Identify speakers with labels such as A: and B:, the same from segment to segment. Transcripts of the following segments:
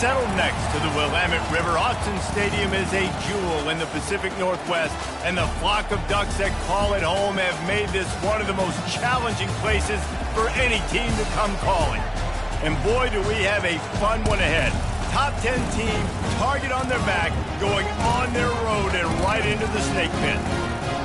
A: Settled next to the Willamette River, Austin Stadium is a jewel in the Pacific Northwest, and the flock of Ducks that call it home have made this one of the most challenging places for any team to come calling. And boy, do we have a fun one ahead. Top 10 team, target on their back, going on their road and right into the snake pit.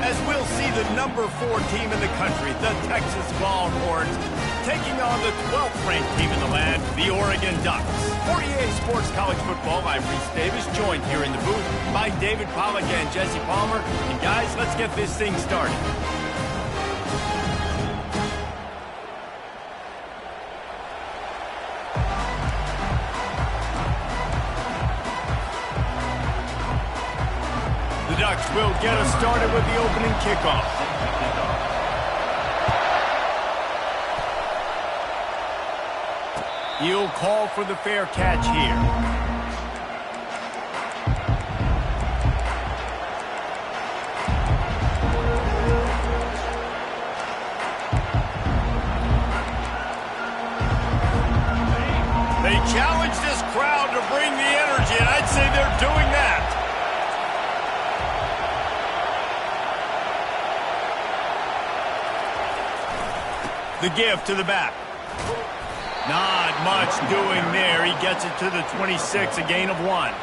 A: As we'll see the number 4 team in the country, the Texas Longhorns, taking on the 12th ranked team in the land, the Oregon Ducks. For EA Sports College Football, I'm Reese Davis, joined here in the booth by David Pollack and Jesse Palmer. And guys, let's get this thing started. The Ducks will get us started with the opening kickoff. He'll call for the fair catch here. They challenge this crowd to bring the energy, and I'd say they're doing that. The give to the back. Not much doing there. He gets it to the 26, a gain of 1.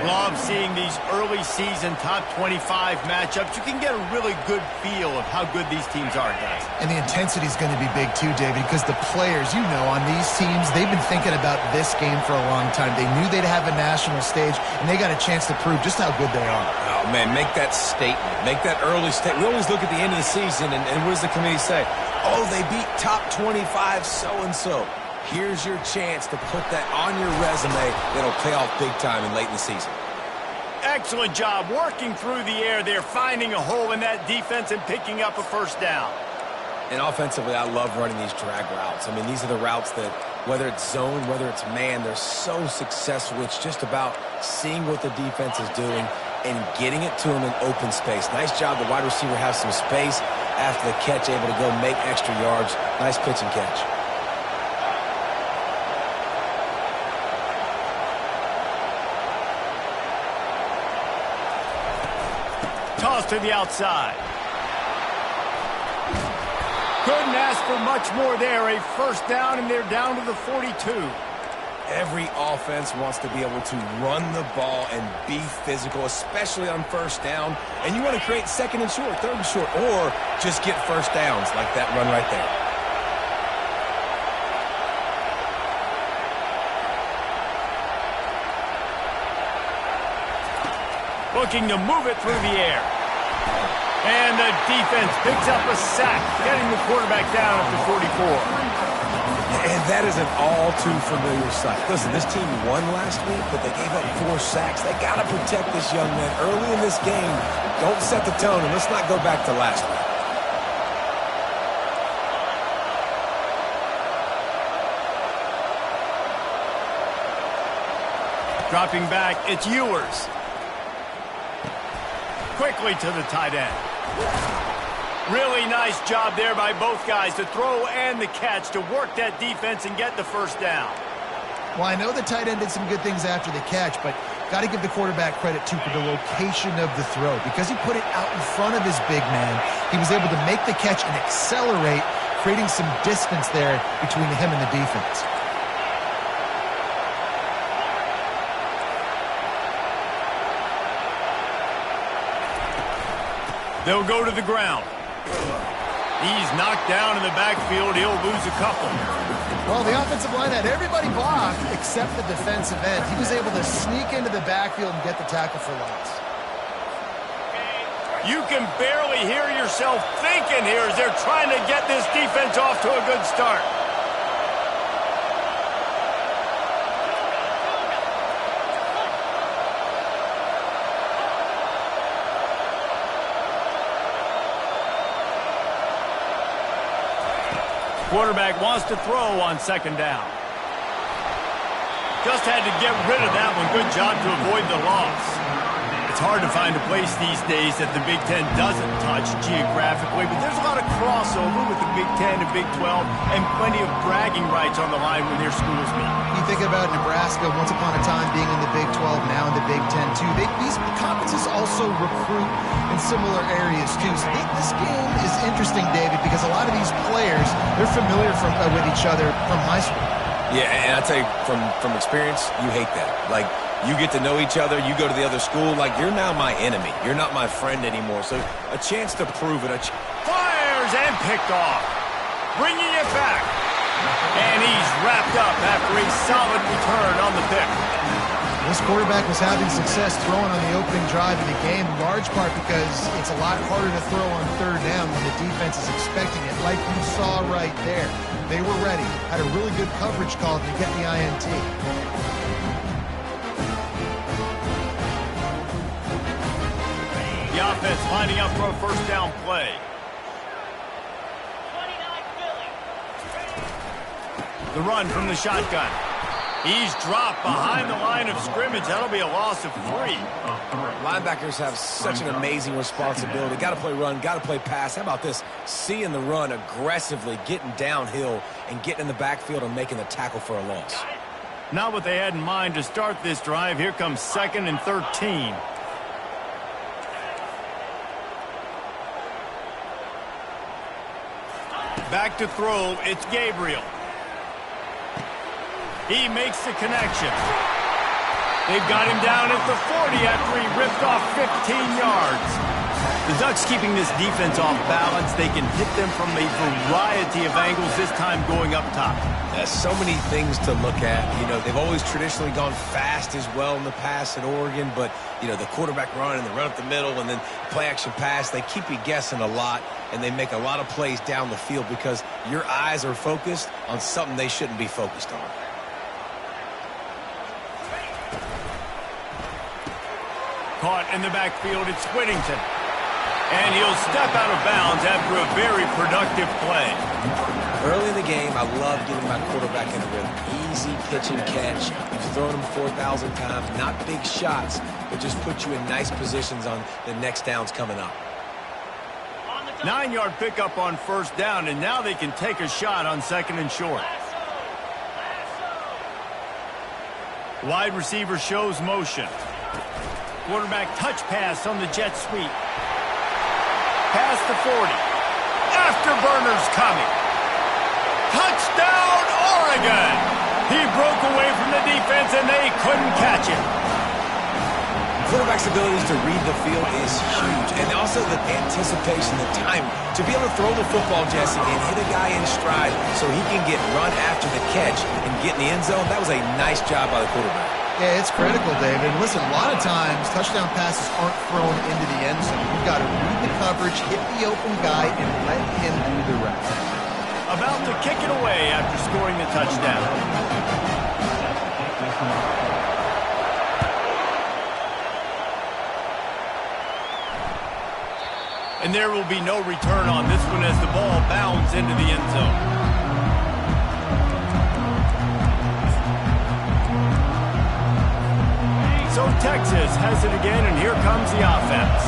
A: Love seeing these early season top 25 matchups. You can get a really good feel of how good these teams are, guys.
B: And the intensity is going to be big too, David, because the players, you know, on these teams, they've been thinking about this game for a long time. They knew they'd have a national stage, and they got a chance to prove just how good they are.
C: Oh, man, make that statement. Make that early statement. We always look at the end of the season, and what does the committee say? Oh, they beat top 25 so-and-so. Here's your chance to put that on your resume that'll pay off big time and late in the season.
A: Excellent job working through the air there, finding a hole in that defense and picking up a first down.
C: And offensively, I love running these drag routes. I mean, these are the routes that, whether it's zone, whether it's man, they're so successful. It's just about seeing what the defense is doing and getting it to them in open space. Nice job. The wide receiver has some space after the catch, able to go make extra yards. Nice pitch and catch.
A: Toss to the outside. Couldn't ask for much more there. A first down, and they're down to the 42.
C: Every offense wants to be able to run the ball and be physical, especially on first down. And you want to create second and short, third and short, or just get first downs like that run right there.
A: Looking to move it through the air. And the defense picks up a sack, getting the quarterback down at the 44.
C: And that is an all-too-familiar sight. Listen, this team won last week, but they gave up 4 sacks. They got to protect this young man early in this game. Don't set the tone, and let's not go back to last week.
A: Dropping back, it's Ewers. Quickly to the tight end. Really nice job there by both guys to throw and the catch to work that defense and get the first down.
B: Well, I know the tight end did some good things after the catch, but got to give the quarterback credit, too, for the location of the throw. Because he put it out in front of his big man, he was able to make the catch and accelerate, creating some distance there between him and the defense.
A: They'll go to the ground. He's knocked down in the backfield. He'll lose a couple.
B: Well, the offensive line had everybody blocked except the defensive end. He was able to sneak into the backfield and get the tackle for loss.
A: You can barely hear yourself thinking here as they're trying to get this defense off to a good start. Quarterback wants to throw on second down. Just had to get rid of that one. Good job to avoid the loss. It's hard to find a place these days that the Big Ten doesn't touch geographically, but there's a lot of crossover with the Big Ten and Big 12 and plenty of bragging rights on the line when their schools meet.
B: You think about Nebraska once upon a time being in the Big 12, now in the Big 10 too. These conferences also recruit in similar areas too. So this game is interesting, David, because a lot of these players, they're familiar with each other from high school.
C: Yeah, and I tell you, from experience, you hate that. Like, you get to know each other, you go to the other school, like, you're now my enemy. You're not my friend anymore. So a chance to prove it.
A: Fires and picked off. Bringing it back. And he's wrapped up after a solid return on the pick.
B: This quarterback was having success throwing on the opening drive of the game, in large part because it's a lot harder to throw on third down when the defense is expecting it, like you saw right there. They were ready, had a really good coverage call to get the INT.
A: The offense lining up for a first down play. The run from the shotgun. He's dropped behind the line of scrimmage. That'll be a loss of 3.
C: Linebackers have such an amazing responsibility. Got to play run, got to play pass. How about this? Seeing the run aggressively, getting downhill, and getting in the backfield and making the tackle for a loss.
A: Not what they had in mind to start this drive. Here comes 2nd and 13. Back to throw. It's Gabriel. He makes the connection. They've got him down at the 40 after he ripped off 15 yards. The Ducks keeping this defense off balance. They can hit them from a variety of angles, this time going up top.
C: There's so many things to look at. You know, they've always traditionally gone fast as well in the past at Oregon, but, you know, the quarterback run and the run up the middle and then play-action pass, they keep you guessing a lot, and they make a lot of plays down the field because your eyes are focused on something they shouldn't be focused on.
A: Caught in the backfield, it's Whittington. And he'll step out of bounds after a very productive play.
C: Early in the game, I love getting my quarterback in a rhythm. Easy pitch and catch. You've thrown him 4,000 times. Not big shots, but just put you in nice positions on the next downs coming up.
A: 9-yard pickup on first down, and now they can take a shot on 2nd and short. Wide receiver shows motion. Quarterback touch pass on the jet sweep. Past the 40. Afterburners coming. Touchdown, Oregon! He broke away from the defense, and they couldn't catch him.
C: Quarterback's abilities to read the field is huge, and also the anticipation, the time to be able to throw the football, Jesse, and hit a guy in stride so he can get run after the catch and get in the end zone. That was a nice job by the quarterback.
B: Yeah, it's critical, David. Listen, a lot of times touchdown passes aren't thrown into the end zone. You've got to read the coverage, hit the open guy, and let him do the rest.
A: About to kick it away after scoring the touchdown. And there will be no return on this one as the ball bounds into the end zone. So Texas has it again, and here comes the offense.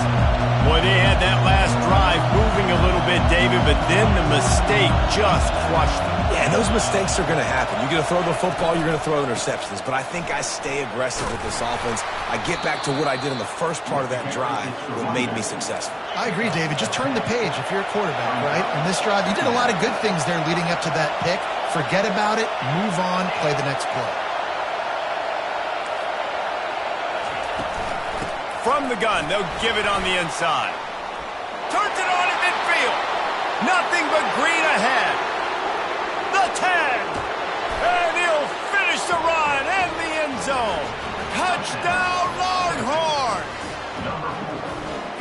A: Boy, they had that last drive moving a little bit, David, but then the mistake just crushed them.
C: Yeah, and those mistakes are going to happen. You're going to throw the football, you're going to throw interceptions, but I think I stay aggressive with this offense. I get back to what I did in the first part of that drive that made me successful.
B: I agree, David. Just turn the page if you're a quarterback, right? On this drive, you did a lot of good things there leading up to that pick. Forget about it, move on, play the next play.
A: From the gun, they'll give it on the inside. Turns it on at midfield. Nothing but green ahead. The 10. And he'll finish the run in the end zone. Touchdown, Longhorns.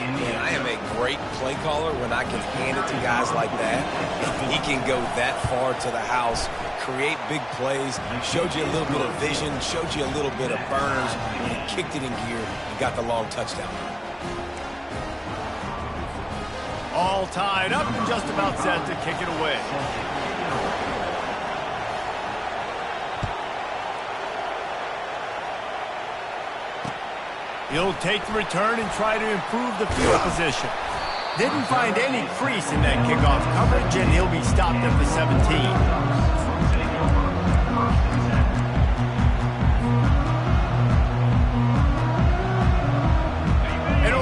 C: Man, I am a great play caller when I can hand it to guys like that. He can go that far to the house, create big plays, showed you a little bit of vision, showed you a little bit of burners, and he kicked it in gear and got the long touchdown.
A: All tied up and just about set to kick it away. He'll take the return and try to improve the field position. Didn't find any crease in that kickoff coverage, and he'll be stopped at the 17.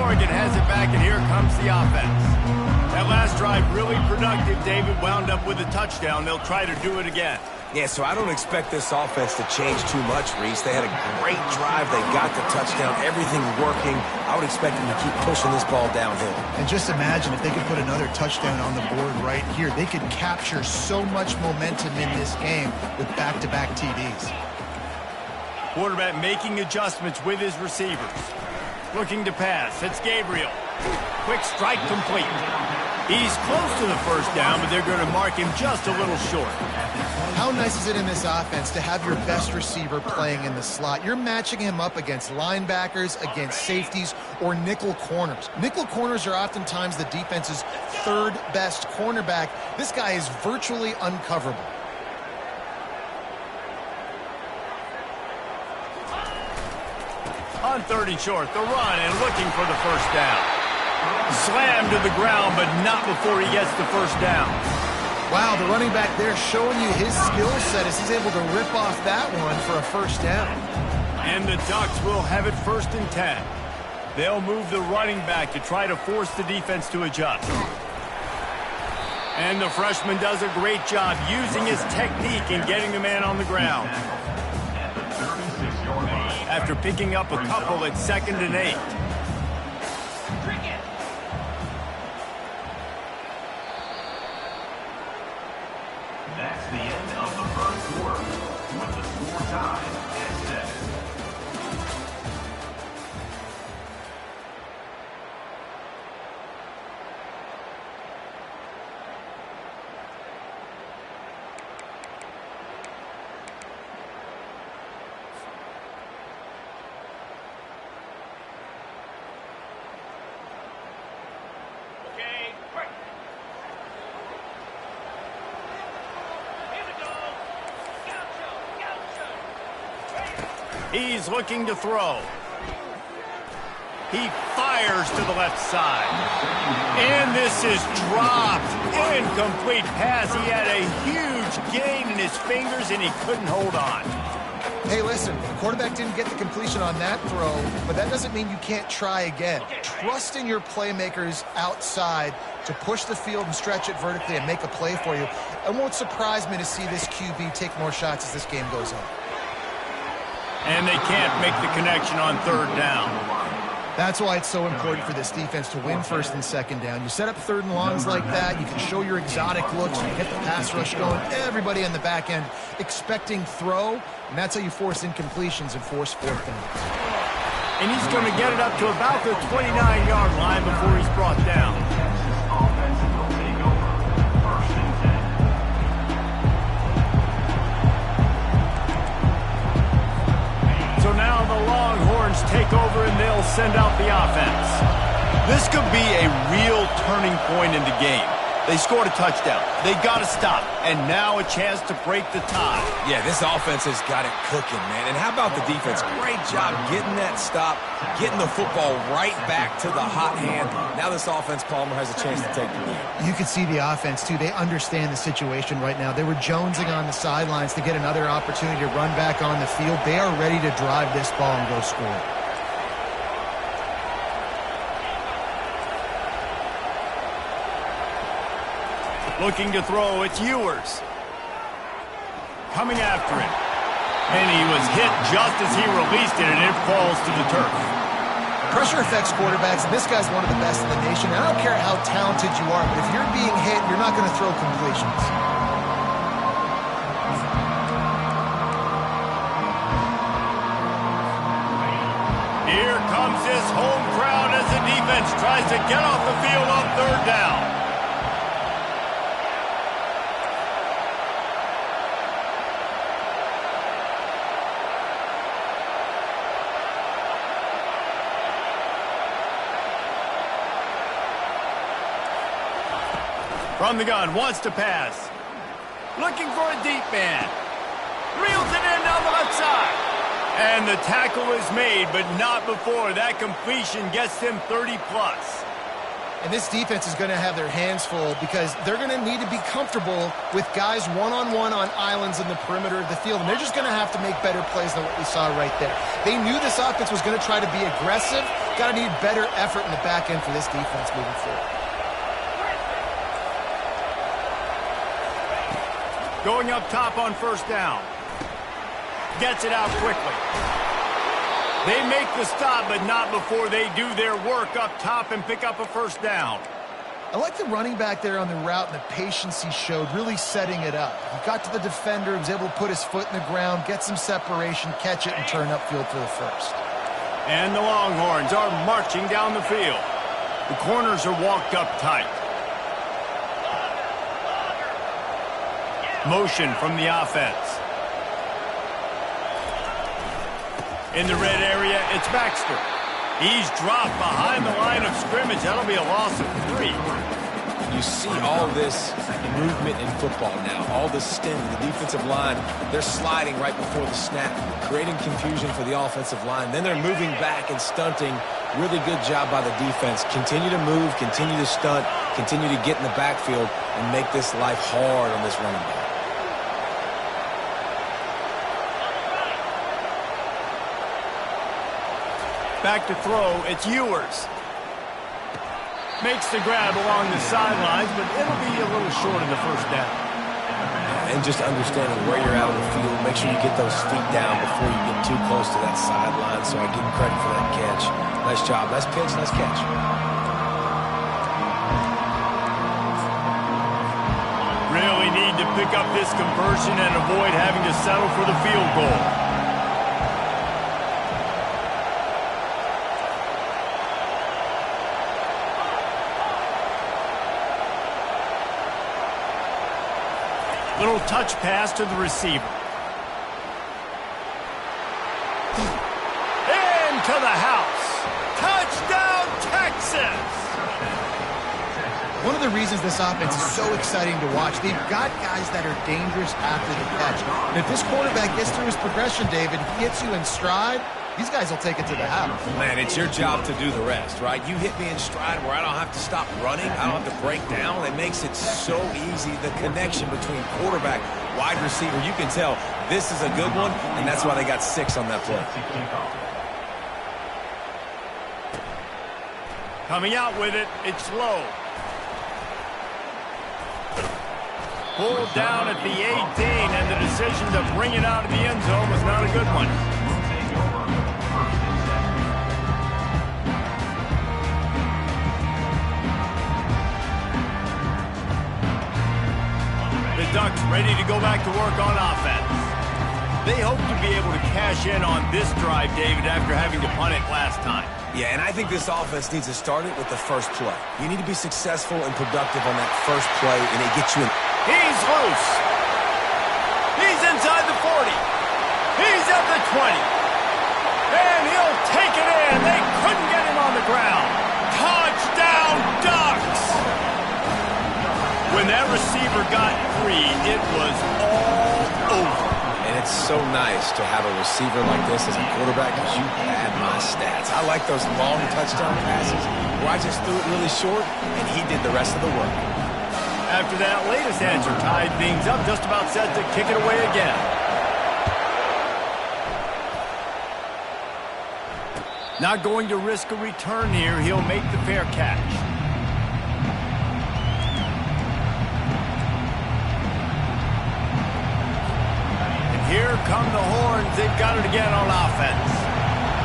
A: Oregon has it back, and here comes the offense. That last drive really productive. David wound up with a touchdown. They'll try to do it again.
C: Yeah, so I don't expect this offense to change too much, Reese. They had a great drive. They got the touchdown. Everything working. I would expect them to keep pushing this ball downhill.
B: And just imagine if they could put another touchdown on the board right here. They could capture so much momentum in this game with back-to-back TDs.
A: Quarterback making adjustments with his receivers. Looking to pass. It's Gabriel. Quick strike complete. He's close to the first down, but they're going to mark him just a little short.
B: How nice is it in this offense to have your best receiver playing in the slot? You're matching him up against linebackers, against safeties, or nickel corners. Nickel corners are oftentimes the defense's third best cornerback. This guy is virtually uncoverable.
A: On 3rd and short, the run and looking for the first down. Slammed to the ground, but not before he gets the first down.
B: Wow, the running back there showing you his skill set as he's able to rip off that one for a first down.
A: And the Ducks will have it 1st and 10. They'll move the running back to try to force the defense to adjust. And the freshman does a great job using his technique and getting the man on the ground. After picking up a couple at 2nd and 8.
D: That's the end of the first quarter with the score tied at 7.
A: He's looking to throw. He fires to the left side. And this is dropped. Incomplete pass. He had a huge gain in his fingers, and he couldn't hold on.
B: Hey, listen, the quarterback didn't get the completion on that throw, but that doesn't mean you can't try again. Trust in your playmakers outside to push the field and stretch it vertically and make a play for you. It won't surprise me to see this QB take more shots as this game goes on.
A: And they can't make the connection on 3rd down.
B: That's why it's so important for this defense to win 1st and 2nd down. You set up 3rd and longs like that, you can show your exotic looks, you can get the pass rush going, everybody on the back end expecting throw, and that's how you force incompletions and force 4th down.
A: And he's going to get it up to about the 29-yard line before he's brought down. So now the Longhorns take over and they'll send out the offense. This could be a real turning point in the game. They scored a touchdown. They got to stop. And now a chance to break the tie.
C: Yeah, this offense has got it cooking, man. And how about the defense? Great job getting that stop, getting the football right back to the hot hand. Now this offense, Palmer, has a chance to take the lead.
B: You can see the offense, too. They understand the situation right now. They were jonesing on the sidelines to get another opportunity to run back on the field. They are ready to drive this ball and go score.
A: Looking to throw, it's Ewers. Coming after it. And he was hit just as he released it, and it falls to the turf.
B: Pressure affects quarterbacks, and this guy's one of the best in the nation. I don't care how talented you are, but if you're being hit, you're not going to throw completions.
A: Here comes this home crowd as the defense tries to get off the field on 3rd down. From the gun, wants to pass. Looking for a deep man. Reels it in down the left side. And the tackle is made, but not before that completion gets them 30-plus.
B: And this defense is going to have their hands full because they're going to need to be comfortable with guys one-on-one on islands in the perimeter of the field. And they're just going to have to make better plays than what we saw right there. They knew this offense was going to try to be aggressive. Got to need better effort in the back end for this defense moving forward.
A: Going up top on first down. Gets it out quickly. They make the stop, but not before they do their work up top and pick up a first down.
B: I like the running back there on the route and the patience he showed, really setting it up. He got to the defender, was able to put his foot in the ground, get some separation, catch it, and turn upfield for the first.
A: And the Longhorns are marching down the field. The corners are walked up tight. Motion from the offense. In the red area, it's Baxter. He's dropped behind the line of scrimmage. That'll be a loss of 3.
C: You see all this movement in football now, all the stint, the defensive line. They're sliding right before the snap, creating confusion for the offensive line. Then they're moving back and stunting. Really good job by the defense. Continue to move, continue to stunt, continue to get in the backfield and make this life hard on this running back.
A: Back to throw, it's Ewers. Makes the grab along the sidelines, but it'll be a little short of the first down.
C: And just understanding where you're at on the field, make sure you get those feet down before you get too close to that sideline, so I give him credit for that catch. Nice job, nice pitch, nice catch.
A: Really need to pick up this conversion and avoid having to settle for the field goal. Little touch pass to the receiver. Into the house. Touchdown, Texas!
B: One of the reasons this offense is so exciting to watch, they've got guys that are dangerous after the catch. And if this quarterback gets through his progression, David, he gets you in stride, these guys will take it to the house.
C: Man, it's your job to do the rest, right? You hit me in stride where I don't have to stop running. I don't have to break down. It makes it so easy. The connection between quarterback, wide receiver, you can tell this is a good one, and that's why they got 6 on that play.
A: Coming out with it, it's low. Pulled down at the 18, and the decision to bring it out of the end zone was not a good one. The Ducks ready to go back to work on offense. They hope to be able to cash in on this drive, David, after having to punt it last time.
C: Yeah, and I think this offense needs to start it with the first play. You need to be successful and productive on that first play, and it gets you in.
A: He's loose. He's inside the 40. He's at the 20. And he'll take it in. They couldn't get him on the ground. Touchdown, Ducks! When that receiver got free, it was all over.
C: And it's so nice to have a receiver like this as a quarterback because you pad my stats. I like those long touchdown passes where I just threw it really short and he did the rest of the work.
A: After that latest answer tied things up, just about set to kick it away again. Not going to risk a return here. He'll make the fair catch. Here come the Horns. They've got it again on offense.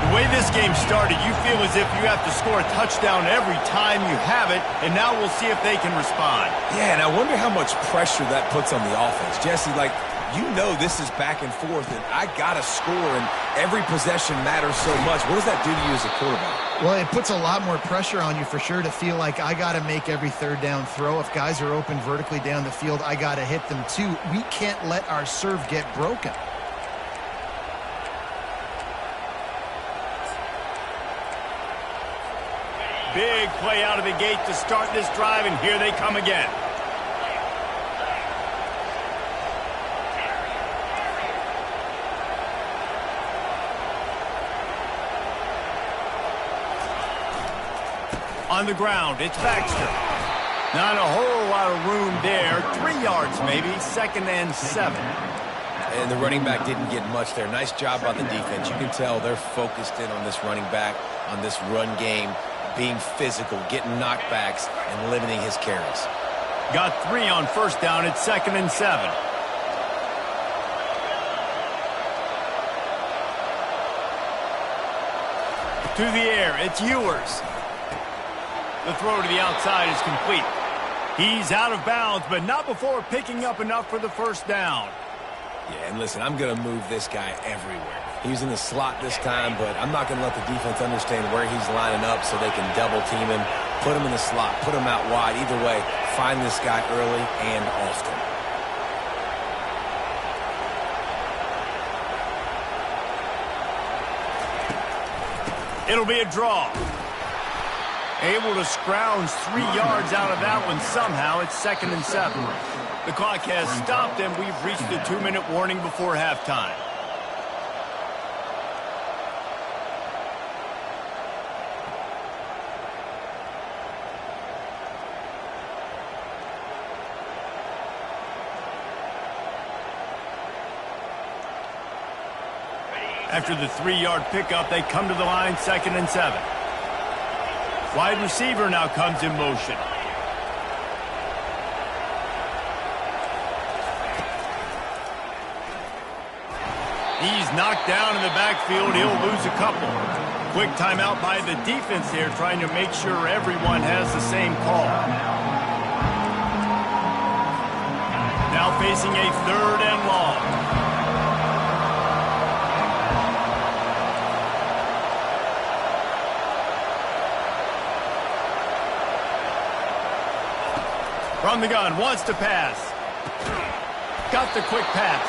A: The way this game started, you feel as if you have to score a touchdown every time you have it, and now we'll see if they can respond.
C: Yeah, and I wonder how much pressure that puts on the offense. Jesse, like, you know this is back and forth, and I got to score, and every possession matters so much. What does that do to you as a quarterback?
B: Well, it puts a lot more pressure on you for sure to feel like I got to make every third down throw. If guys are open vertically down the field, I got to hit them too. We can't let our serve get broken.
A: Big play out of the gate to start this drive, and here they come again. On the ground, it's Baxter. Not a whole lot of room there. 3 yards maybe, 2nd and 7.
C: And the running back didn't get much there. Nice job by the defense. You can tell they're focused in on this running back, on this run game, being physical, getting knockbacks, and limiting his carries.
A: Got 3 on 1st down. It's 2nd and 7. To the air, it's Ewers. The throw to the outside is complete. He's out of bounds, but not before picking up enough for the 1st down.
C: Yeah, and listen, I'm going to move this guy everywhere. He was in the slot this time, but I'm not going to let the defense understand where he's lining up so they can double team him, put him in the slot, put him out wide. Either way, find this guy early and often.
A: It'll be a draw. Able to scrounge 3 yards out of that one somehow. It's 2nd and 7. The clock has stopped, and we've reached the 2-minute warning before halftime. After the 3-yard pickup, they come to the line, 2nd and 7. Wide receiver now comes in motion. He's knocked down in the backfield. He'll lose a couple. Quick timeout by the defense here, trying to make sure everyone has the same call. Now facing a 3rd and long. From the gun, wants to pass. Got the quick pass.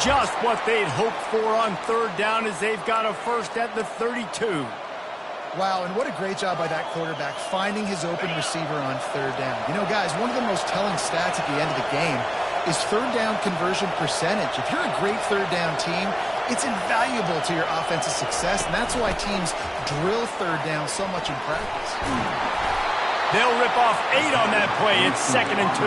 A: Just what they'd hoped for on 3rd down as they've got a 1st at the 32.
B: Wow, and what a great job by that quarterback finding his open receiver on 3rd down. You know, guys, one of the most telling stats at the end of the game is 3rd down conversion percentage. If you're a great 3rd down team, it's invaluable to your offensive success, and that's why teams drill 3rd down so much in practice.
A: They'll rip off 8 on that play. It's 2nd and 2.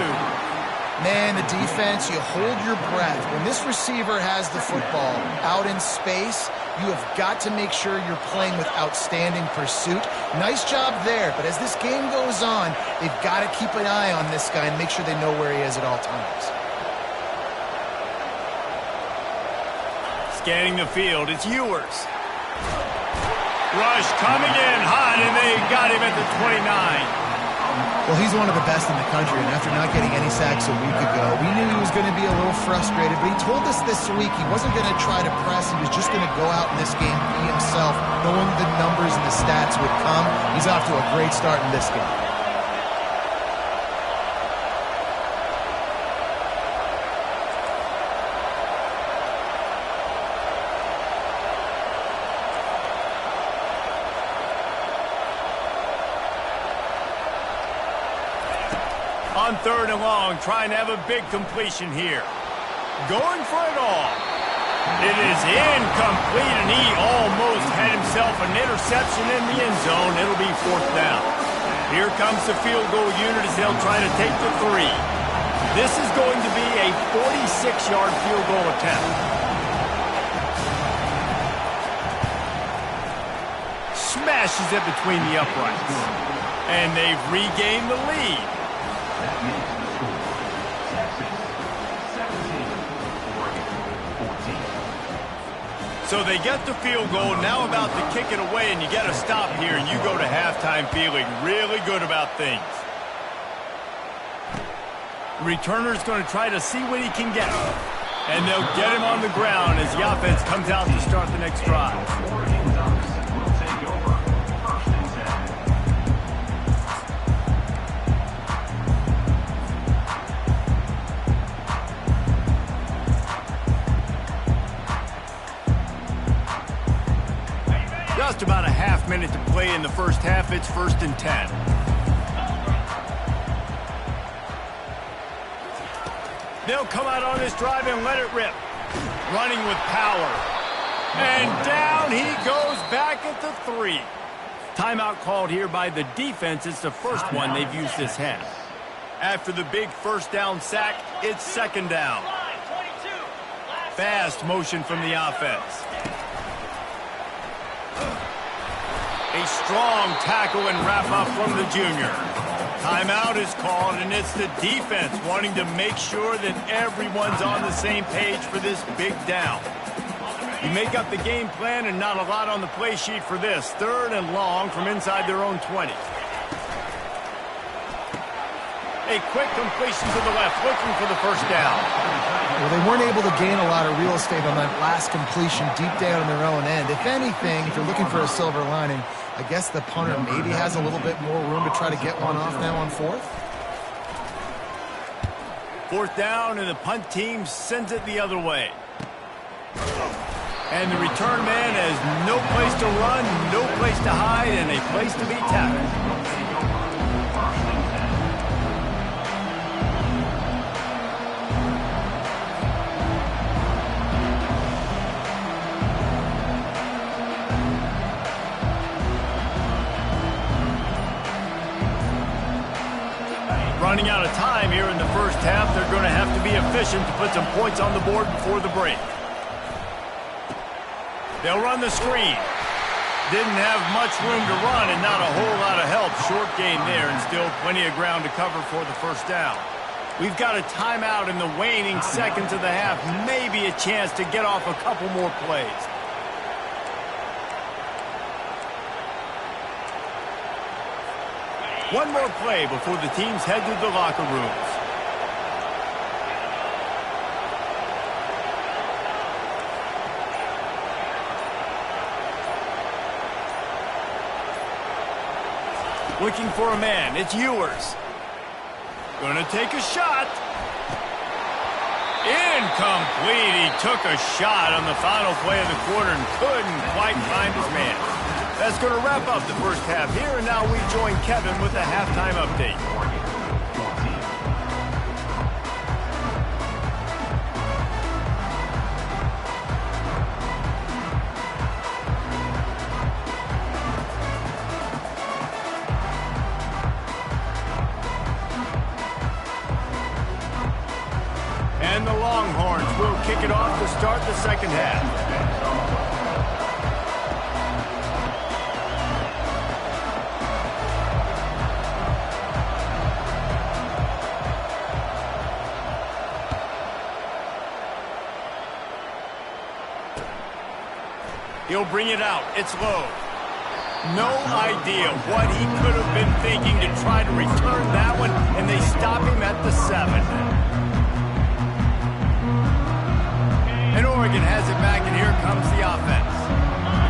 B: Man, the defense, you hold your breath. When this receiver has the football out in space, you have got to make sure you're playing with outstanding pursuit. Nice job there, but as this game goes on, they've got to keep an eye on this guy and make sure they know where he is at all times.
A: Scanning the field, it's Ewers. Rush coming in hot, and they got him at the 29.
B: Well, he's one of the best in the country, and after not getting any sacks a week ago, we knew he was going to be a little frustrated, but he told us this week he wasn't going to try to press. He was just going to go out in this game, be himself, knowing the numbers and the stats would come. He's off to a great start in this game.
A: On 3rd and long, trying to have a big completion here. Going for it all. It is incomplete, and he almost had himself an interception in the end zone. It'll be 4th down. Here comes the field goal unit as they'll try to take the 3. This is going to be a 46-yard field goal attempt. Smashes it between the uprights. And they've regained the lead.
D: That makes the score Texas 17, Oregon 14.
A: So they get the field goal, now about to kick it away, and you get a stop here, and you go to halftime feeling really good about things. The returner's going to try to see what he can get. And they'll get him on the ground as the offense comes out to start the next drive.
D: Oregon Ducks will take over 1st and 10.
A: Just about a half minute to play in the first half. It's 1st and 10. They'll come out on this drive and let it rip. Running with power. And down he goes back at the 3. Timeout called here by the defense. It's the first one they've used this half. After the big first down sack, it's second down. Fast motion from the offense. A strong tackle and wrap-up from the junior. Timeout is called, and it's the defense wanting to make sure that everyone's on the same page for this big down. You make up the game plan and not a lot on the play sheet for this. Third and long from inside their own 20. A quick completion to the left, looking for the first down.
B: Well, they weren't able to gain a lot of real estate on that last completion deep down in their own end. If anything, if you're looking for a silver lining, I guess the punter maybe has a little bit more room to try to get one off now on fourth.
A: Fourth down, and the punt team sends it the other way. And the return man has no place to run, no place to hide, and a place to be tackled. Running out of time here in the first half, they're going to have to be efficient to put some points on the board before the break. They'll run the screen. Didn't have much room to run and not a whole lot of help. Short gain there and still plenty of ground to cover for the first down. We've got a timeout in the waning seconds of the half. Maybe a chance to get off a couple more plays. One more play before the teams head to the locker rooms. Looking for a man. It's Ewers. Gonna take a shot. Incomplete. He took a shot on the final play of the quarter and couldn't quite find his man. That's going to wrap up the first half here, and now we join Kevin with the halftime update. And the Longhorns will kick it off to start the second half. He'll bring it out. It's low. No idea what he could have been thinking to try to return that one, and they stop him at the 7. And Oregon has it back, and here comes the offense.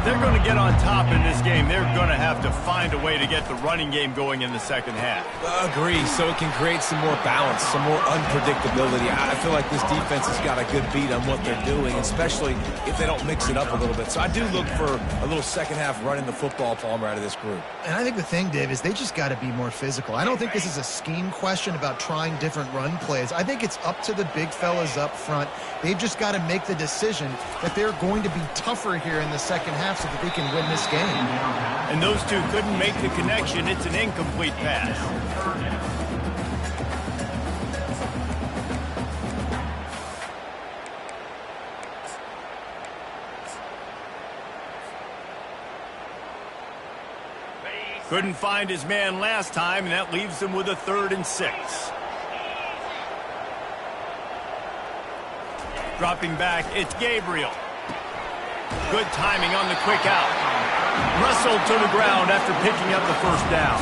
A: If they're going to get on top in this game, they're going to have to find a way to get the running game going in the second half.
C: Agree, so it can create some more balance, some more unpredictability. I feel like this defense has got a good beat on what they're doing, especially if they don't mix it up a little bit. So I do look for a little second half running the football, Palmer, out of this group.
B: And I think the thing, Dave, is they just got to be more physical. I don't think this is a scheme question about trying different run plays. I think it's up to the big fellas up front. They've just got to make the decision that they're going to be tougher here in the second half so that they can win this game.
A: And those two couldn't make the connection. It's an incomplete pass. Couldn't find his man last time, and that leaves him with a 3rd and 6. Dropping back, it's Gabriel. Good timing on the quick out. Wrestled to the ground after picking up the first down.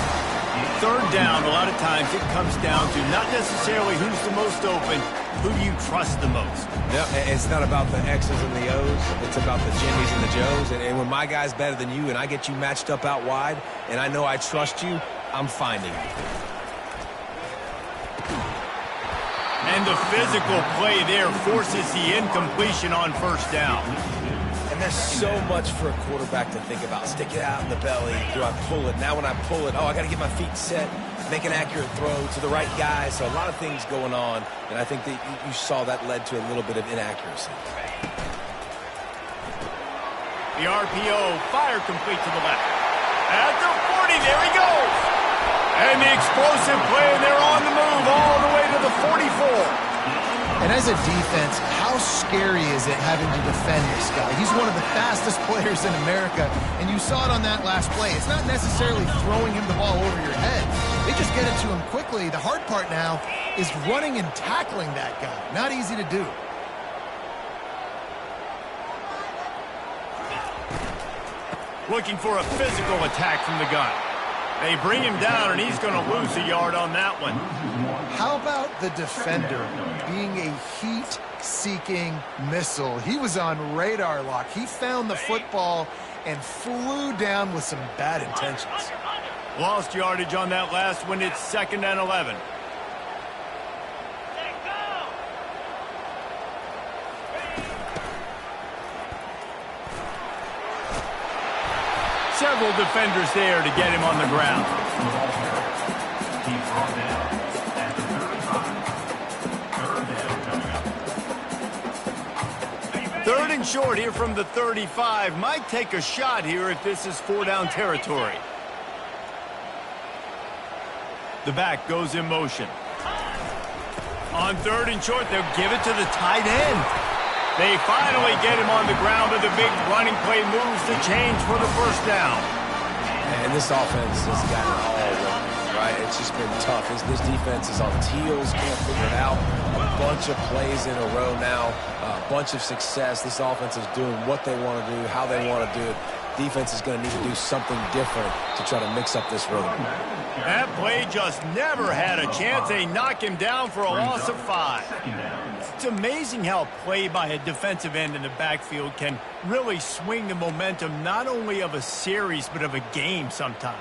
A: Third down, a lot of times it comes down to not necessarily who's the most open, who do you trust the most?
C: Yeah, it's not about the X's and the O's. It's about the Jimmys and the Joes. And when my guy's better than you and I get you matched up out wide and I know I trust you, I'm finding you.
A: And the physical play there forces the incompletion on first down.
C: And there's so much for a quarterback to think about. Stick it out in the belly. Do I pull it? Now when I pull it, I got to get my feet set, make an accurate throw to the right guy. So a lot of things going on, and I think that you saw that led to a little bit of inaccuracy.
A: The RPO, fire complete to the left. At the 40, there he goes. And the explosive play, and they're on the move all the way to the 44.
B: And as a defense, how scary is it having to defend this guy? He's one of the fastest players in America, and you saw it on that last play. It's not necessarily throwing him the ball over your head. They just get it to him quickly. The hard part now is running and tackling that guy. Not easy to do.
A: Looking for a physical attack from the gun. They bring him down, and he's going to lose a yard on that one.
B: How about the defender being a heat-seeking missile? He was on radar lock. He found the football and flew down with some bad intentions.
A: Lost yardage on that last one. It's 2nd and 11. Several defenders there to get him on the ground.
D: He's brought down at the 35.
A: 3rd and short here from the 35. Might take a shot here if this is 4-down territory. The back goes in motion. On 3rd and short, they'll give it to the tight end. They finally get him on the ground, but the big running play moves the chains for the 1st down.
C: And this offense has got it all wrong, right? It's just been tough. This defense is on teals, can't figure it out. A bunch of plays in a row now, a bunch of success. This offense is doing what they want to do, how they want to do it. Defense is going to need to do something different to try to mix up this rhythm.
A: That play just never had a chance. They knock him down for a loss of 5. It's amazing how play by a defensive end in the backfield can really swing the momentum not only of a series but of a game sometimes.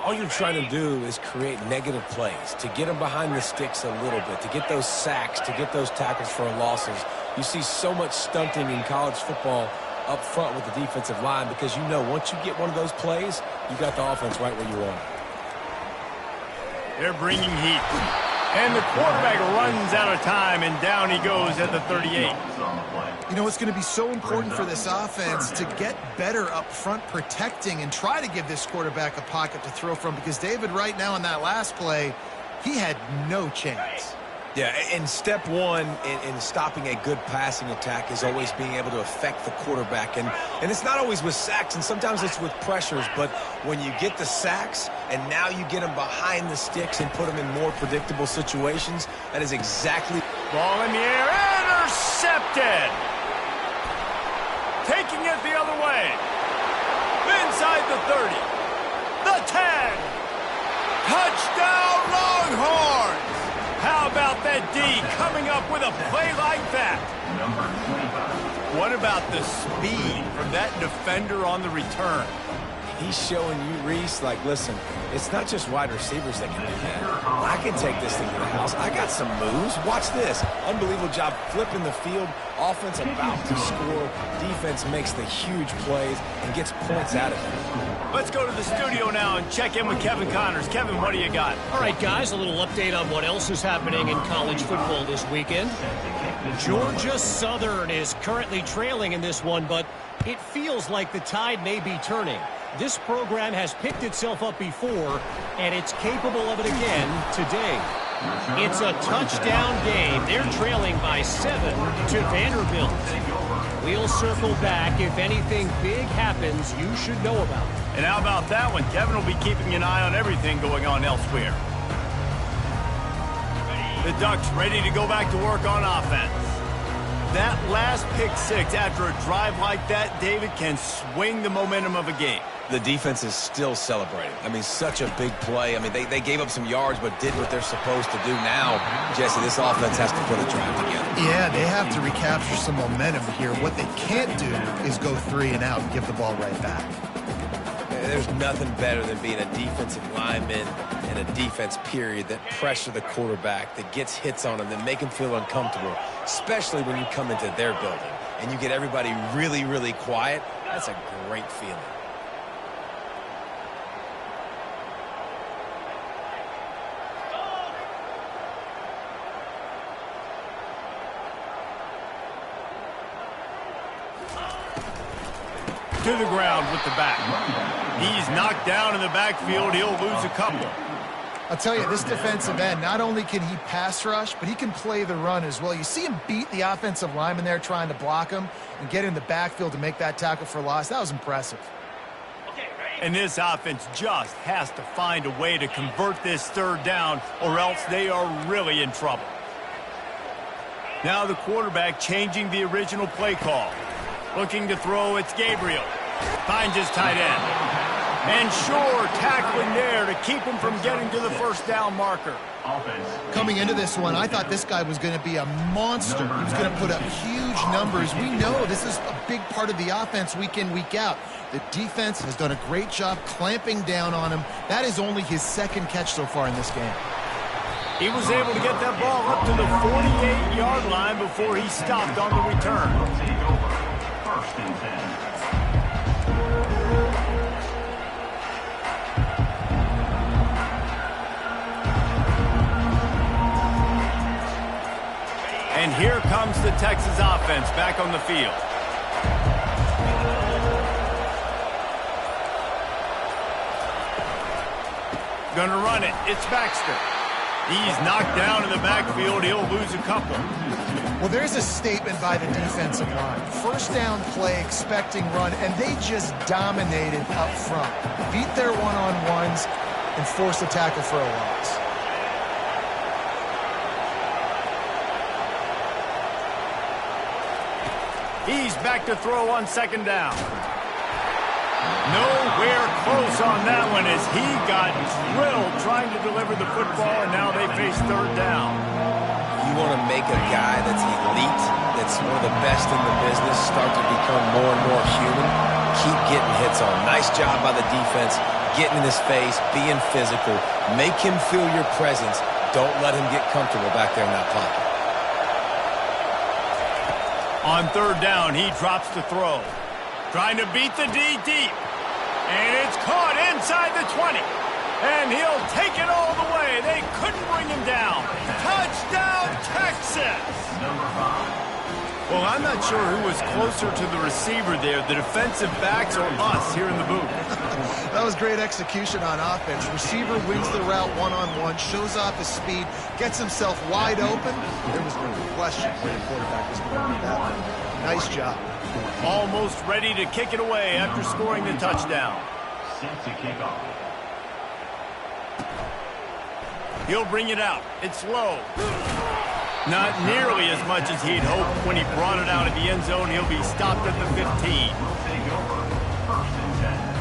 C: All you're trying to do is create negative plays, to get them behind the sticks a little bit, to get those sacks, to get those tackles for losses. You see so much stunting in college football up front with the defensive line because you know once you get one of those plays, you got the offense right where you want it.
A: They're bringing heat. And the quarterback runs out of time, and down he goes at the 38.
B: You know, it's going to be so important for this offense to get better up front protecting and try to give this quarterback a pocket to throw from because David right now on that last play, he had no chance.
C: Yeah, and step one in stopping a good passing attack is always being able to affect the quarterback. And it's not always with sacks, and sometimes it's with pressures. But when you get the sacks and now you get them behind the sticks and put them in more predictable situations, that is exactly...
A: Ball in the air, intercepted! Taking it the other way. Inside the 30. The 10. Touchdown Longhorns! How about that D coming up with a play like that? What about the speed from that defender on the return?
C: He's showing you, Reese, like, listen, it's not just wide receivers that can do that. I can take this thing to the house. I got some moves. Watch this. Unbelievable job flipping the field. Offense about to score. Defense makes the huge plays and gets points out of it.
A: Let's go to the studio now and check in with Kevin Connors. Kevin, what do you got?
E: All right, guys, a little update on what else is happening in college football this weekend. Georgia Southern is currently trailing in this one, but it feels like the tide may be turning. This program has picked itself up before, and it's capable of it again today. It's a touchdown game. They're trailing by 7 to Vanderbilt. We'll circle back. If anything big happens, you should know about it.
A: And how about that one? Kevin will be keeping an eye on everything going on elsewhere. The Ducks ready to go back to work on offense. That last pick six after a drive like that, David, can swing the momentum of a game.
C: The defense is still celebrating. I mean, such a big play. I mean, they gave up some yards but did what they're supposed to do. Now, Jesse, this offense has to put a drive together.
B: Yeah, they have to recapture some momentum here. What they can't do is go 3 and out and give the ball right back.
C: There's nothing better than being a defensive lineman and a defense period that pressure the quarterback, that gets hits on him, that make him feel uncomfortable, especially when you come into their building and you get everybody really, really quiet. That's a great feeling.
A: To the ground with the back. He's knocked down in the backfield. He'll lose a couple.
B: I'll tell you, this defensive end, not only can he pass rush, but he can play the run as well. You see him beat the offensive lineman there trying to block him and get in the backfield to make that tackle for loss. That was impressive.
A: And this offense just has to find a way to convert this third down, or else they are really in trouble. Now the quarterback changing the original play call. Looking to throw, it's Gabriel. Finds his tight end. And sure, tackling there to keep him from getting to the first down marker.
B: Coming into this one, I thought this guy was going to be a monster. He was going to put up huge numbers. We know this is a big part of the offense week in, week out. The defense has done a great job clamping down on him. That is only his second catch so far in this game.
A: He was able to get that ball up to the 48-yard line before he stopped on the return.
D: Take over. First and 10.
A: And here comes the Texas offense back on the field. Gonna run it. It's Baxter. He's knocked down in the backfield. He'll lose a couple.
B: Well, there's a statement by the defensive line. First down play, expecting run, and they just dominated up front. Beat their one-on-ones and forced a tackle for a loss.
A: He's back to throw on second down. Nowhere close on that one as he got drilled trying to deliver the football, and now they face third down.
C: You want to make a guy that's elite, that's one of the best in the business, start to become more and more human. Keep getting hits on. Nice job by the defense, getting in his face, being physical. Make him feel your presence. Don't let him get comfortable back there in that pocket.
A: On third down, he drops to throw. Trying to beat the D deep. And it's caught inside the 20. And he'll take it all the way. They couldn't bring him down. Touchdown, Texas!
D: Number 5.
A: Well, I'm not sure who was closer to the receiver there, the defensive backs or us here in the booth.
B: That was great execution on offense. Receiver wins the route one-on-one, shows off his speed, gets himself wide open. There was no question where the quarterback was going with that one. Nice job.
A: Almost ready to kick it away after scoring the touchdown.
D: Set to kick off.
A: He'll bring it out. It's low. Not nearly as much as he'd hoped when he brought it out of the end zone. He'll be stopped at the 15.
D: We'll take over. First and 10.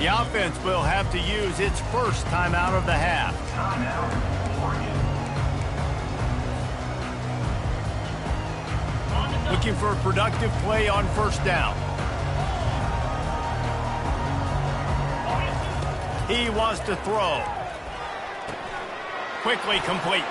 A: The offense will have to use its first timeout of the half.
D: Timeout, Oregon.
A: Looking for a productive play on first down. He wants to throw. Quickly complete.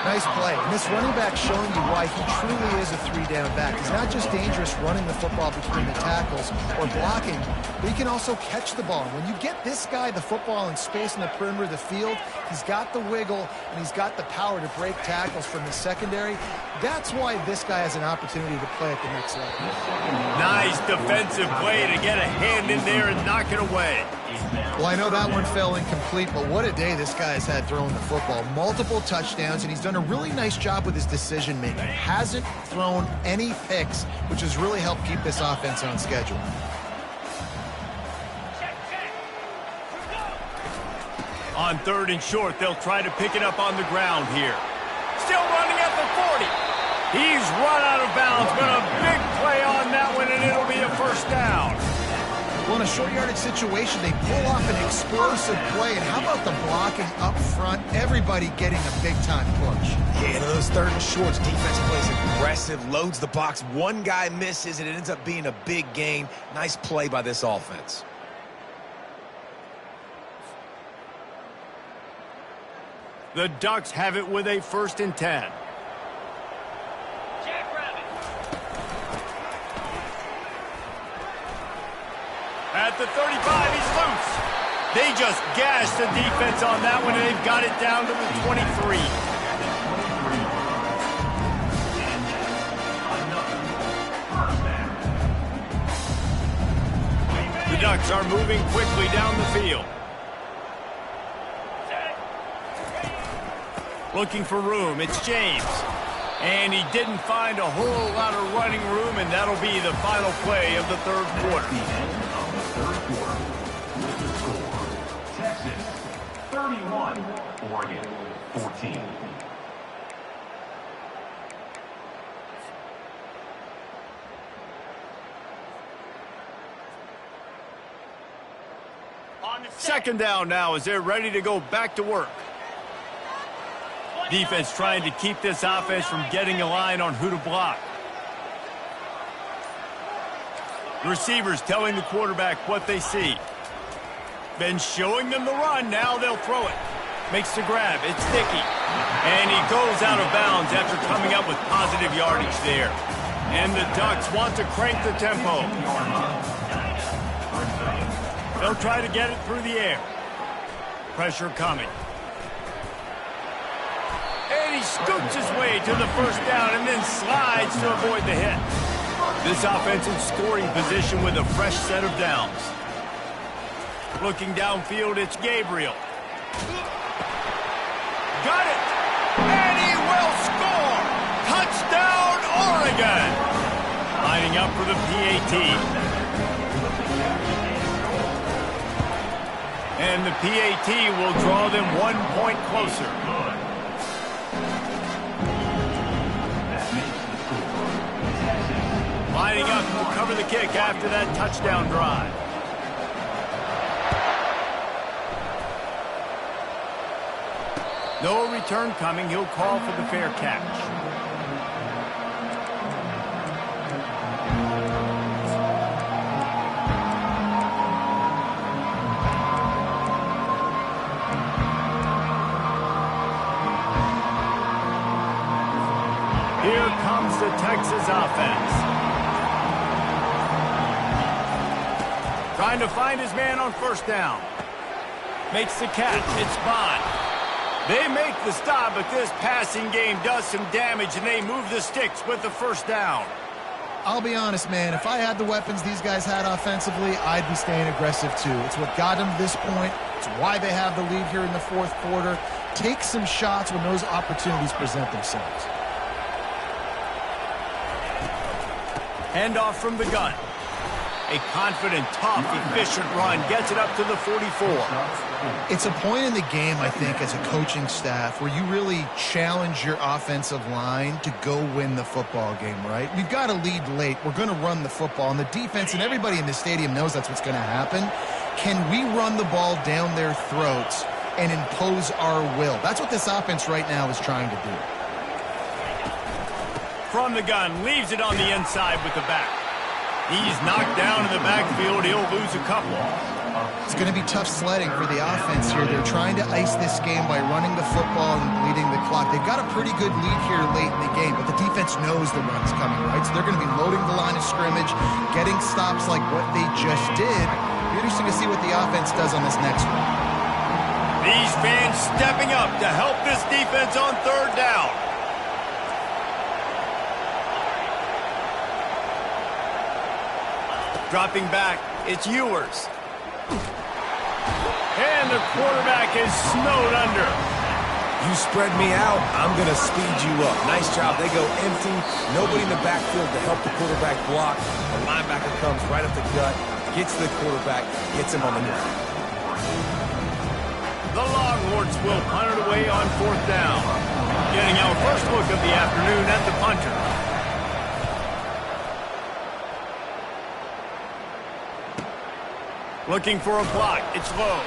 B: Nice play. And this running back showing you why he truly is a three-down back. He's not just dangerous running the football between the tackles or blocking, but he can also catch the ball. When you get this guy the football in space in the perimeter of the field, he's got the wiggle and he's got the power to break tackles from the secondary. That's why this guy has an opportunity to play at the next level.
A: Nice defensive play to get a hand in there and knock it away.
B: Well, I know that one fell incomplete, but what a day this guy has had throwing the football. Multiple touchdowns, and he's done a really nice job with his decision-making. Hasn't thrown any picks, which has really helped keep this offense on schedule.
A: On third and short, they'll try to pick it up on the ground here. Still running at the 40. He's run out of bounds, but a big play on that one, and it'll be a first down.
B: Well, in a short yardage situation, they pull off an explosive play. And how about the blocking up front? Everybody getting a big-time push.
C: Yeah, in those third and shorts, defense plays aggressive, loads the box. One guy misses, and it ends up being a big gain. Nice play by this offense.
A: The Ducks have it with a first and 10. At the 35, he's loose. They just gashed the defense on that one, and they've got it down to the 23. The Ducks are moving quickly down the field. Looking for room, it's James. And he didn't find a whole lot of running room, and that'll be the final play of the third quarter.
D: The end of the third quarter. With the score, Texas 31, Oregon 14.
A: Second down now as they're ready to go back to work. Defense trying to keep this offense from getting a line on who to block. The receivers telling the quarterback what they see. Been showing them the run, now they'll throw it. Makes the grab, it's Dickey. And he goes out of bounds after coming up with positive yardage there. And the Ducks want to crank the tempo. They'll try to get it through the air. Pressure coming. And he scoots his way to the first down and then slides to avoid the hit. This offense in scoring position with a fresh set of downs. Looking downfield, it's Gabriel. Got it! And he will score! Touchdown, Oregon! Lining up for the PAT. And the PAT will draw them 1 point closer. Lining up to cover the kick after that touchdown drive. No return coming. He'll call for the fair catch. Here comes the Texas offense. Trying to find his man on first down. Makes the catch. It's Bond. They make the stop, but this passing game does some damage, and they move the sticks with the first down.
B: I'll be honest, man. If I had the weapons these guys had offensively, I'd be staying aggressive too. It's what got them to this point. It's why they have the lead here in the fourth quarter. Take some shots when those opportunities present themselves.
A: Handoff from the gun. A confident, tough, efficient run gets it up to the 44.
B: It's a point in the game, I think, as a coaching staff where you really challenge your offensive line to go win the football game, right? We've got to lead late. We're going to run the football. And the defense and everybody in the stadium knows that's what's going to happen. Can we run the ball down their throats and impose our will? That's what this offense right now is trying to do.
A: From the gun, leaves it on the inside with the back. He's knocked down in the backfield. He'll lose a couple.
B: It's going to be tough sledding for the offense here. They're trying to ice this game by running the football and bleeding the clock. They've got a pretty good lead here late in the game, but the defense knows the run's coming, right? So they're going to be loading the line of scrimmage, getting stops like what they just did. Be interesting to see what the offense does on this next one.
A: These fans stepping up to help this defense on third down. Dropping back, it's Ewers. And the quarterback is snowed under.
C: You spread me out, I'm going to speed you up. Nice job. They go empty. Nobody in the backfield to help the quarterback block. The linebacker comes right up the gut, gets to the quarterback, gets him on the ground.
A: The Longhorns will punt it away on fourth down. Getting our first look of the afternoon at the punter. Looking for a block. It's low.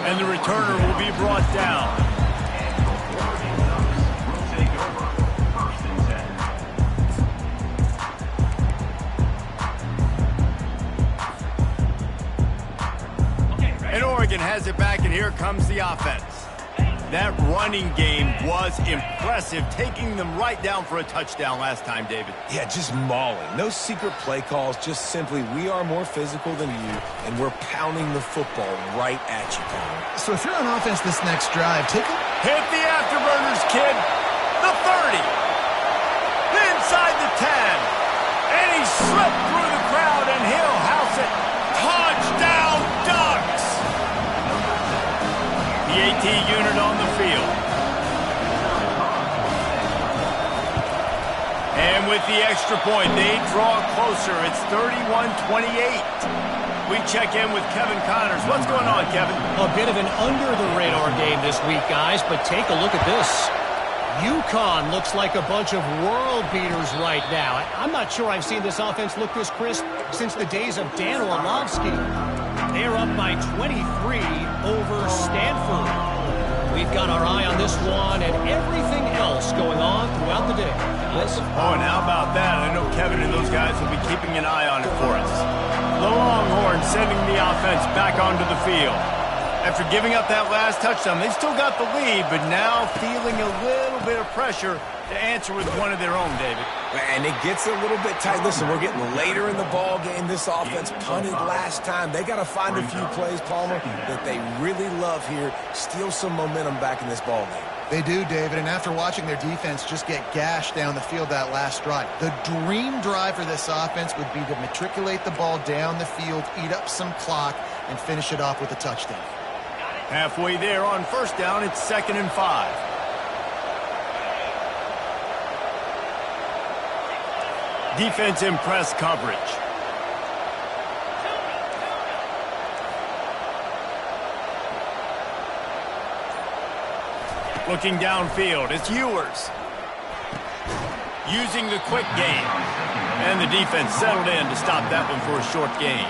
A: And the returner will be brought down. And Oregon has it back, and here comes the offense. That running game was impressive, taking them right down for a touchdown last time, David.
C: Yeah, just mauling. No secret play calls, just simply we are more physical than you, and we're pounding the football right at you, Palmer.
B: So if you're on offense this next drive, take a...
A: Hit the afterburners, kid. The 30. Inside the 10. And he slipped through the crowd, and he'll house it. Touchdown, Ducks! The AT unit on the field. And with the extra point, they draw closer. It's 31-28. We check in with Kevin Connors. What's going on, Kevin?
E: A bit of an under-the-radar game this week, guys, but take a look at this. UConn looks like a bunch of world beaters right now. I'm not sure I've seen this offense look this crisp since the days of Dan Orlovsky. They're up by 23 over Stanford. We've got our eye on this one and everything else going on throughout the day. Listen.
A: Oh, and how about that? I know Kevin and those guys will be keeping an eye on it for us. The Longhorns sending the offense back onto the field. After giving up that last touchdown, they've still got the lead, but now feeling a little bit of pressure to answer with one of their own, David.
C: And it gets a little bit tight. Listen, we're getting later in the ball game. This offense punted last time. They got to find a few plays, Palmer, that they really love here. Steal some momentum back in this ball game.
B: They do, David, and after watching their defense just get gashed down the field that last drive, the dream drive for this offense would be to matriculate the ball down the field, eat up some clock, and finish it off with a touchdown.
A: Halfway there on first down, it's 2nd and 5. Defense in press coverage. Looking downfield, it's Ewers. Using the quick game. And the defense settled in to stop that one for a short gain.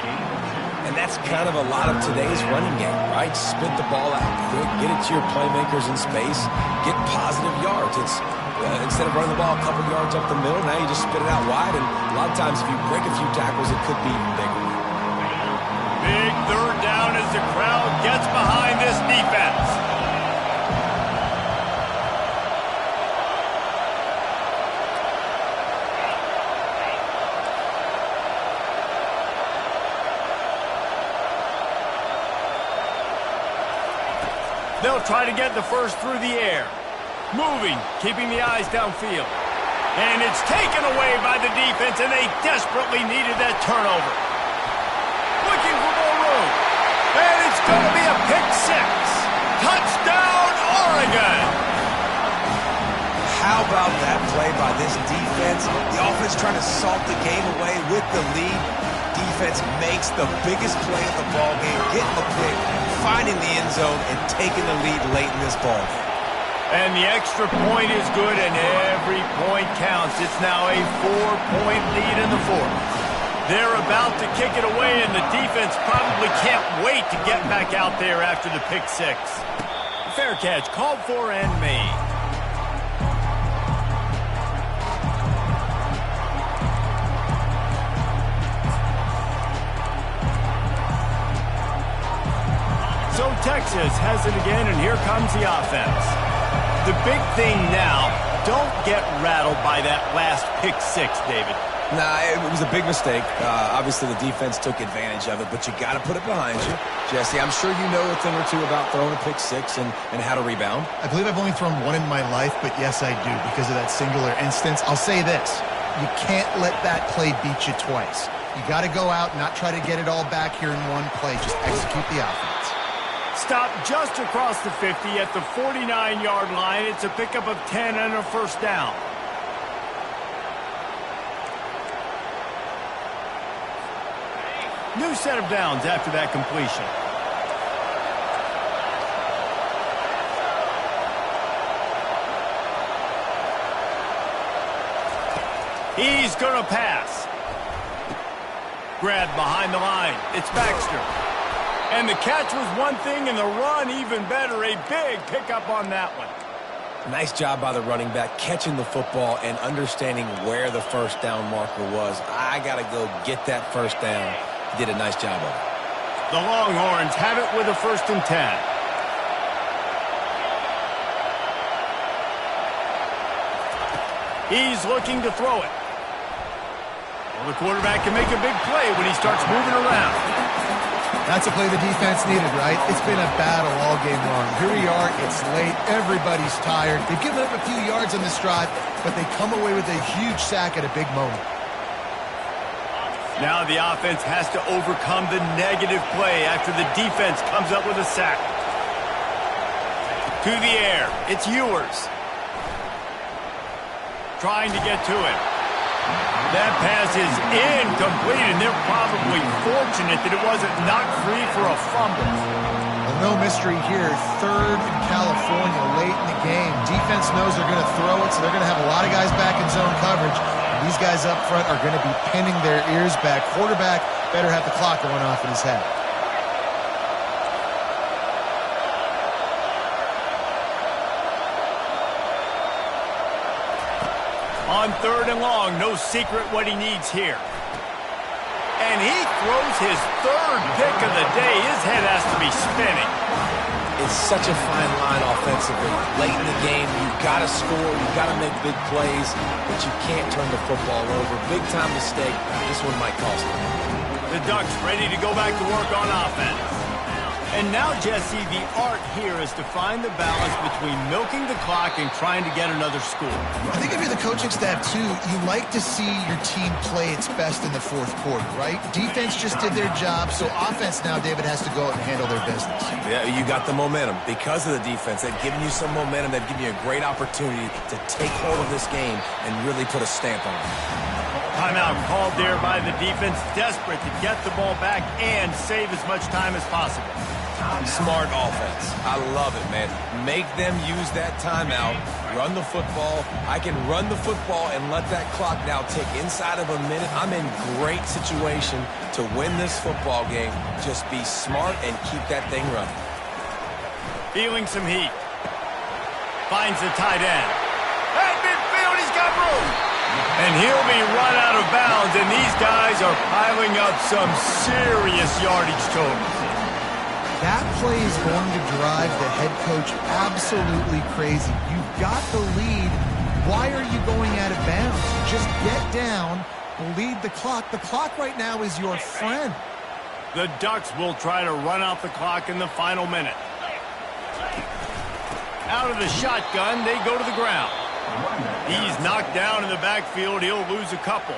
C: And that's kind of a lot of today's running game, right? Spit the ball out quick, get it to your playmakers in space, get positive yards. It's instead of running the ball a couple yards up the middle, now you just spit it out wide, and a lot of times if you break a few tackles, it could be even bigger.
A: Big third down as the crowd gets behind this defense. They'll try to get the first through the air. Moving, keeping the eyes downfield. And it's taken away by the defense, and they desperately needed that turnover. Looking for more room. And it's going to be a pick six. Touchdown, Oregon!
C: How about that play by this defense? The offense trying to salt the game away with the lead. Defense makes the biggest play of the ball game, getting the pick, finding the end zone, and taking the lead late in this ball game.
A: And the extra point is good, and every point counts. It's now a 4-point lead in the fourth. They're about to kick it away, and the defense probably can't wait to get back out there after the pick six. Fair catch, called for and made. So Texas has it again, and here comes the offense. The big thing now, don't get rattled by that last pick six, David.
C: Nah, it was a big mistake. Obviously, the defense took advantage of it, but you got to put it behind you. Jesse, I'm sure you know a thing or two about throwing a pick six and how to rebound.
B: I believe I've only thrown one in my life, but yes, I do because of that singular instance. I'll say this. You can't let that play beat you twice. You got to go out and not try to get it all back here in one play. Just execute the offense.
A: Stop just across the 50 at the 49-yard line. It's a pickup of 10 and a first down. New set of downs after that completion. He's going to pass. Grabbed behind the line. It's Baxter. And the catch was one thing, and the run even better. A big pickup on that one.
C: Nice job by the running back, catching the football and understanding where the first down marker was. I got to go get that first down. He did a nice job of it.
A: The Longhorns have it with a 1st and 10. He's looking to throw it. Well, the quarterback can make a big play when he starts moving around.
B: That's a play the defense needed, right? It's been a battle all game long. Here we are. It's late. Everybody's tired. They've given up a few yards on this drive, but they come away with a huge sack at a big moment.
A: Now the offense has to overcome the negative play after the defense comes up with a sack. To the air. It's Ewers. Trying to get to it. That pass is incomplete, and they're probably fortunate that it wasn't knocked free for a fumble.
B: Well, no mystery here. Third in California late in the game. Defense knows they're going to throw it, so they're going to have a lot of guys back in zone coverage. And these guys up front are going to be pinning their ears back. Quarterback better have the clock going off in his head.
A: On 3rd and long, no secret what he needs here. And he throws his 3rd pick of the day. His head has to be spinning.
C: It's such a fine line offensively. Late in the game, you've got to score, you've got to make big plays, but you can't turn the football over. Big-time mistake. This one might cost them.
A: The Ducks ready to go back to work on offense. And now, Jesse, the art here is to find the balance between milking the clock and trying to get another score.
B: I think if you're the coaching staff, too, you like to see your team play its best in the 4th quarter, right? Defense just did their job, so offense now, David, has to go out and handle their business.
C: Yeah, you got the momentum. Because of the defense, they've given you some momentum. They've given you a great opportunity to take hold of this game and really put a stamp on it.
A: Timeout called there by the defense, desperate to get the ball back and save as much time as possible.
C: Smart offense. I love it, man. Make them use that timeout, run the football. I can run the football and let that clock now tick inside of a minute. I'm in great situation to win this football game. Just be smart and keep that thing running.
A: Feeling some heat. Finds the tight end. At midfield, he's got room. And he'll be run out of bounds, and these guys are piling up some serious yardage totals.
B: That play is going to drive the head coach absolutely crazy. You've got the lead. Why are you going out of bounds? Just get down, lead the clock. The clock right now is your friend.
A: The Ducks will try to run out the clock in the final minute. Out of the shotgun, they go to the ground. He's knocked down in the backfield. He'll lose a couple.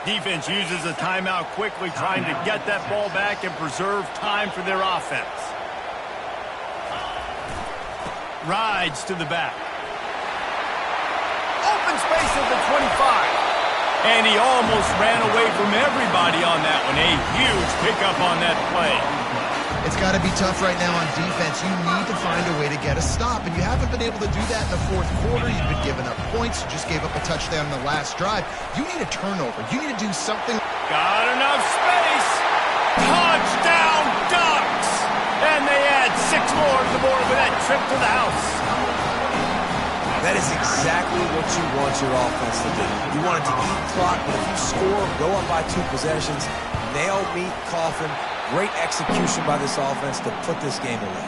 A: Defense uses a timeout quickly, trying to get that ball back and preserve time for their offense. Rides to the back. Open space at the 25. And he almost ran away from everybody on that one. A huge pickup on that play.
B: It's got to be tough right now on defense. You need to find a way to get a stop, and you haven't been able to do that in the 4th quarter. You've been giving up points. You just gave up a touchdown in the last drive. You need a turnover. You need to do something.
A: Got enough space. Touchdown, Ducks! And they add 6 more to the board with that trip to the house.
C: That is exactly what you want your offense to do. You want it to eat clock, but if you score, go up by 2 possessions, nail meat, coffin. Great execution by this offense to put this game away.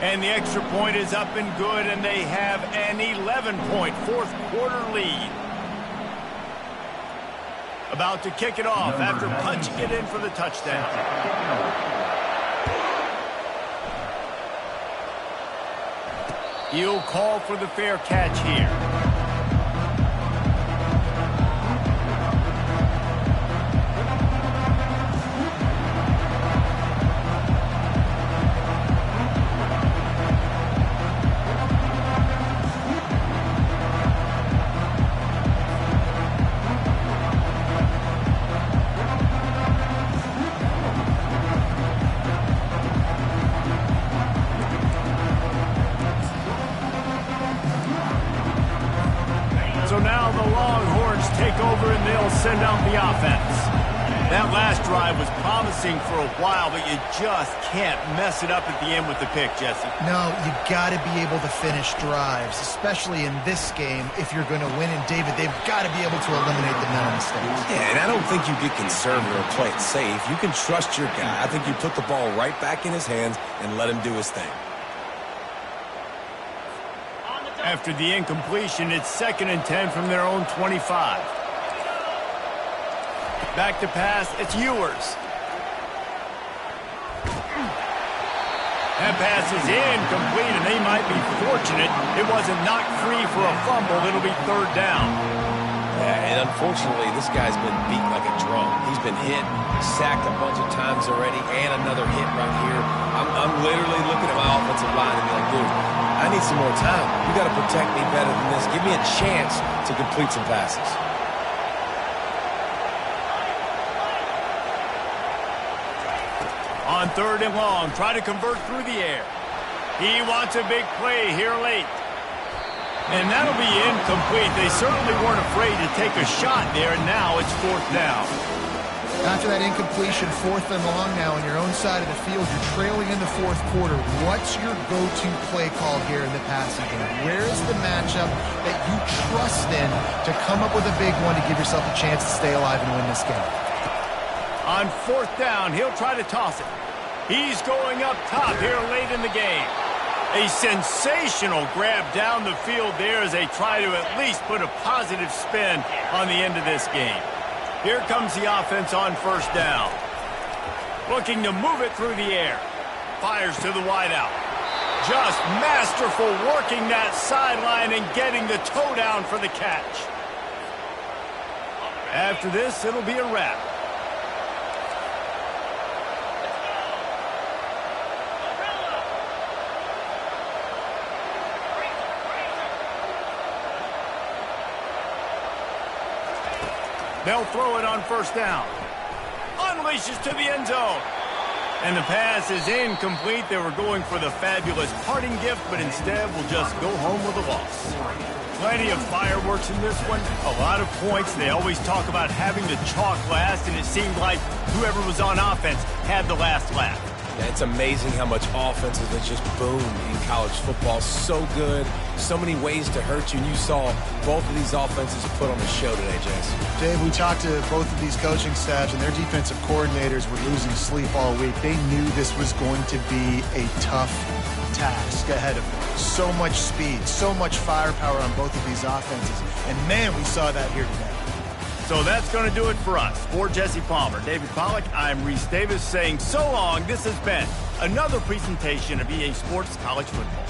A: And the extra point is up and good, and they have an 11-point 4th quarter lead. About to kick it off after punching it in for the touchdown. He'll call for the fair catch here. So now the Longhorns take over and they'll send out the offense. That last drive was promising for a while, but you just can't mess it up at the end with the pick, Jesse.
B: No, you got to be able to finish drives, especially in this game if you're going to win. And, David, they've got to be able to eliminate the mental mistakes.
C: Yeah, and I don't think you get conservative or play it safe. You can trust your guy. I think you put the ball right back in his hands and let him do his thing.
A: After the incompletion, it's 2nd and 10 from their own 25. Back to pass, it's Ewers. That pass is incomplete, and they might be fortunate it wasn't knocked free for a fumble. It'll be 3rd down.
C: Yeah, and unfortunately, this guy's been beat like a drum. He's been hit, sacked a bunch of times already, and another hit right here. I'm literally looking at my offensive line and be like, dude, I need some more time. You got to protect me better than this. Give me a chance to complete some passes.
A: On 3rd and long, try to convert through the air. He wants a big play here late. And that'll be incomplete. They certainly weren't afraid to take a shot there, and now it's 4th down.
B: After that incompletion, 4th and long now on your own side of the field, you're trailing in the 4th quarter. What's your go-to play call here in the passing game? Where is the matchup that you trust in to come up with a big one to give yourself a chance to stay alive and win this game?
A: On 4th down, he'll try to toss it. He's going up top here late in the game. A sensational grab down the field there as they try to at least put a positive spin on the end of this game. Here comes the offense on 1st down. Looking to move it through the air. Fires to the wideout. Just masterful working that sideline and getting the toe down for the catch. After this, it'll be a wrap. They'll throw it on 1st down. Unleashes to the end zone. And the pass is incomplete. They were going for the fabulous parting gift, but instead will just go home with a loss. Plenty of fireworks in this one. A lot of points. They always talk about having to chalk last, and it seemed like whoever was on offense had the last laugh.
C: Yeah, it's amazing how much offenses that just boomed in college football. So good. So many ways to hurt you. And you saw both of these offenses put on the show today, Jess.
B: Dave, we talked to both of these coaching staffs, and their defensive coordinators were losing sleep all week. They knew this was going to be a tough task ahead of them. So much speed, so much firepower on both of these offenses. And, man, we saw that here today.
A: So that's going to do it for us. For Jesse Palmer, David Pollack, I'm Reese Davis saying so long. This has been another presentation of EA Sports College Football.